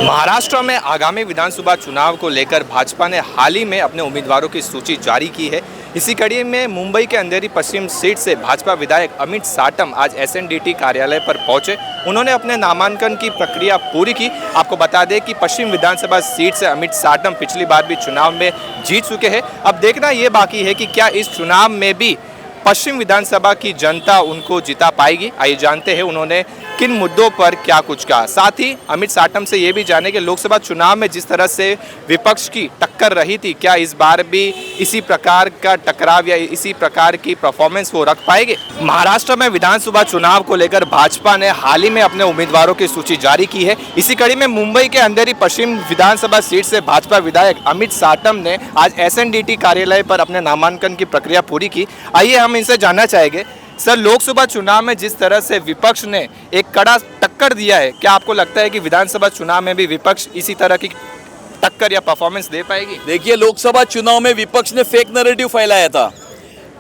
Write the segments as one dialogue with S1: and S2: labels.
S1: महाराष्ट्र में आगामी विधानसभा चुनाव को लेकर भाजपा ने हाल ही में अपने उम्मीदवारों की सूची जारी की है। इसी कड़ी में मुंबई के अंधेरी पश्चिम सीट से भाजपा विधायक अमित साटम आज एसएनडीटी कार्यालय पर पहुंचे। उन्होंने अपने नामांकन की प्रक्रिया पूरी की। आपको बता दें कि पश्चिम विधानसभा सीट से अमित साटम पिछली बार भी चुनाव में जीत चुके हैं। अब देखना ये बाकी है कि क्या इस चुनाव में भी पश्चिम विधानसभा की जनता उनको जिता पाएगी। आइए जानते हैं उन्होंने किन मुद्दों पर क्या कुछ कहा। साथ ही अमित साटम से ये भी जाने कि लोकसभा चुनाव में जिस तरह से विपक्ष की टक्कर रही थी, क्या इस बार भी इसी प्रकार का टकराव या इसी प्रकार की परफॉर्मेंस वो रख पाएंगे। महाराष्ट्र में विधानसभा चुनाव को लेकर भाजपा ने हाल ही में अपने उम्मीदवारों की सूची जारी की है। इसी कड़ी में मुंबई के अंधेरी पश्चिम विधानसभा सीट से भाजपा विधायक अमित साटम ने आज एसएनडीटी कार्यालय पर अपने नामांकन की प्रक्रिया पूरी की। आइए हम इनसे जानना चाहेंगे, सर, लोकसभा चुनाव में जिस तरह से विपक्ष ने एक कड़ा टक्कर दिया है, क्या आपको लगता है कि विधानसभा चुनाव में भी विपक्ष इसी तरह की टक्कर या परफॉर्मेंस दे पाएगी?
S2: देखिए, लोकसभा चुनाव में विपक्ष ने फेक नैरेटिव फैलाया था।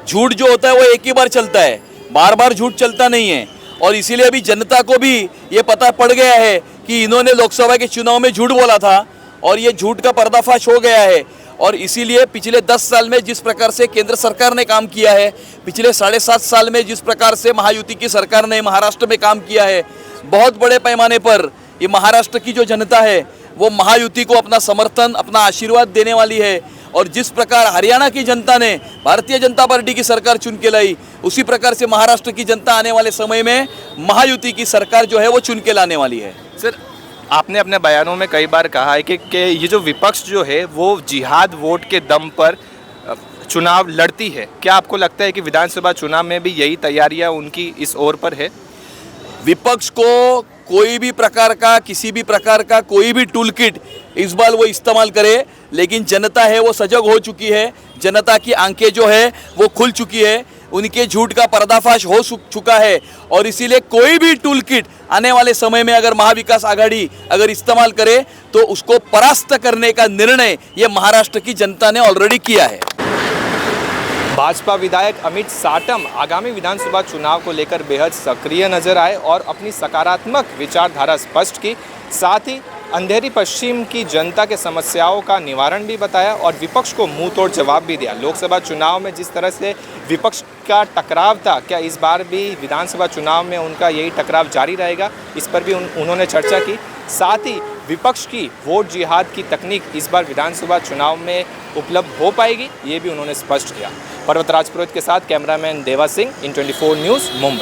S2: झूठ जो होता है वो एक ही बार चलता है, बार बार झूठ चलता नहीं है। और इसीलिए अभी जनता को भी ये पता पड़ गया है कि इन्होंने लोकसभा के चुनाव में झूठ बोला था और ये झूठ का पर्दाफाश हो गया है। और इसीलिए पिछले 10 साल में जिस प्रकार से केंद्र सरकार ने काम किया है, पिछले 7.5 साल में जिस प्रकार से महायुति की सरकार ने महाराष्ट्र में काम किया है, बहुत बड़े पैमाने पर ये महाराष्ट्र की जो जनता है वो महायुति को अपना समर्थन, अपना आशीर्वाद देने वाली है। और जिस प्रकार हरियाणा की जनता ने भारतीय जनता पार्टी की सरकार चुन के लाई, उसी प्रकार से महाराष्ट्र की जनता आने वाले समय में महायुति की सरकार जो है वो चुन के लाने वाली है।
S1: सर, आपने अपने बयानों में कई बार कहा है कि ये जो विपक्ष जो है वो जिहाद वोट के दम पर चुनाव लड़ती है। क्या आपको लगता है कि विधानसभा चुनाव में भी यही तैयारियां उनकी इस ओर पर है?
S2: विपक्ष को कोई भी प्रकार का, किसी भी प्रकार का कोई भी टूल किट इस बार वो इस्तेमाल करे, लेकिन जनता है वो सजग हो चुकी है। जनता की आंखें जो है वो खुल चुकी है, उनके झूठ का पर्दाफाश हो चुका है। और इसीलिए कोई भी टूल किट आने वाले समय में अगर महाविकास आघाड़ी अगर इस्तेमाल करे तो उसको परास्त करने का निर्णय ये महाराष्ट्र की जनता ने ऑलरेडी किया है।
S1: भाजपा विधायक अमित साटम आगामी विधानसभा चुनाव को लेकर बेहद सक्रिय नजर आए और अपनी सकारात्मक विचारधारा स्पष्ट की। साथ ही अंधेरी पश्चिम की जनता के समस्याओं का निवारण भी बताया और विपक्ष को मुंह तोड़ जवाब भी दिया। लोकसभा चुनाव में जिस तरह से विपक्ष का टकराव था, क्या इस बार भी विधानसभा चुनाव में उनका यही टकराव जारी रहेगा, इस पर भी उन्होंने चर्चा की। साथ ही विपक्ष की वोट जिहाद की तकनीक इस बार विधानसभा चुनाव में उपलब्ध हो पाएगी, ये भी उन्होंने स्पष्ट किया। पर्वतराज पुरोहित के साथ कैमरामैन देवा सिंह, इन 24 न्यूज़, मुंबई।